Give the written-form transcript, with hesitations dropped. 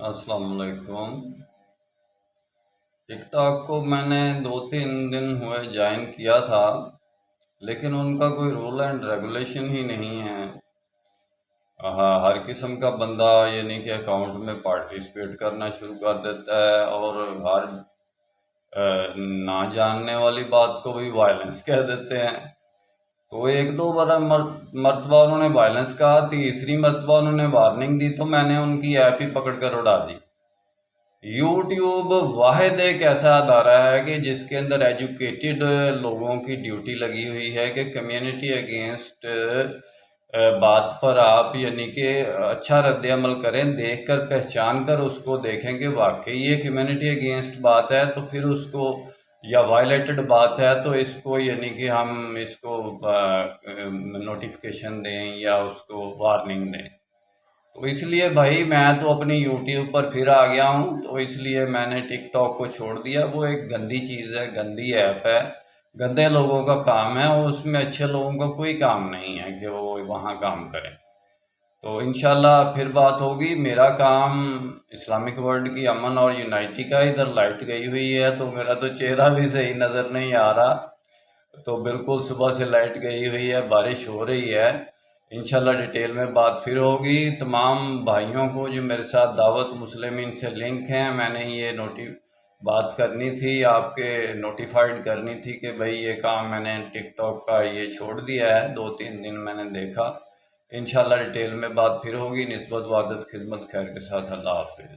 अस्सलाम वालेकुम। टिकटॉक को मैंने 2-3 दिन हुए ज्वाइन किया था, लेकिन उनका कोई रूल एंड रेगुलेशन ही नहीं है। हाँ, हर किस्म का बंदा यानी कि अकाउंट में पार्टिसिपेट करना शुरू कर देता है, और हर ना जानने वाली बात को भी वायलेंस कह देते हैं। तो एक दो बार मरतबा उन्होंने वायलेंस कहा, तीसरी मरतबा उन्होंने वार्निंग दी, तो मैंने उनकी ऐप ही पकड़ कर उड़ा दी। यूट्यूब वाहिद एक ऐसा अदारा है कि जिसके अंदर एजुकेटेड लोगों की ड्यूटी लगी हुई है कि कम्युनिटी अगेंस्ट बात पर आप यानी कि अच्छा रद्द अमल करें, देख कर पहचान कर उसको देखें कि वाकई ये कम्युनिटी अगेंस्ट बात है, तो फिर उसको या वायलेटेड बात है तो इसको यानी कि हम इसको नोटिफिकेशन दें या उसको वार्निंग दें। तो इसलिए भाई मैं तो अपनी यूट्यूब पर फिर आ गया हूँ, तो इसलिए मैंने टिकटॉक को छोड़ दिया। वो एक गंदी चीज़ है, गंदी ऐप है, गंदे लोगों का काम है, और उसमें अच्छे लोगों का कोई काम नहीं है कि वो वहाँ काम करें। तो इंशाल्लाह फिर बात होगी। मेरा काम इस्लामिक वर्ल्ड की अमन और यूनाइटी का। इधर लाइट गई हुई है तो मेरा तो चेहरा भी सही नज़र नहीं आ रहा। तो बिल्कुल सुबह से लाइट गई हुई है, बारिश हो रही है। इंशाल्लाह डिटेल में बात फिर होगी। तमाम भाइयों को जो मेरे साथ दावत मुस्लिमीन से लिंक हैं, मैंने ये बात करनी थी, आपके नोटिफाइड करनी थी कि भाई ये काम मैंने टिकटॉक का ये छोड़ दिया है। 2-3 दिन मैंने देखा। इंशाल्लाह डिटेल में बात फिर होगी। निस्बत वादत खिदमत खैर के साथ। अल्लाह हाफिज़।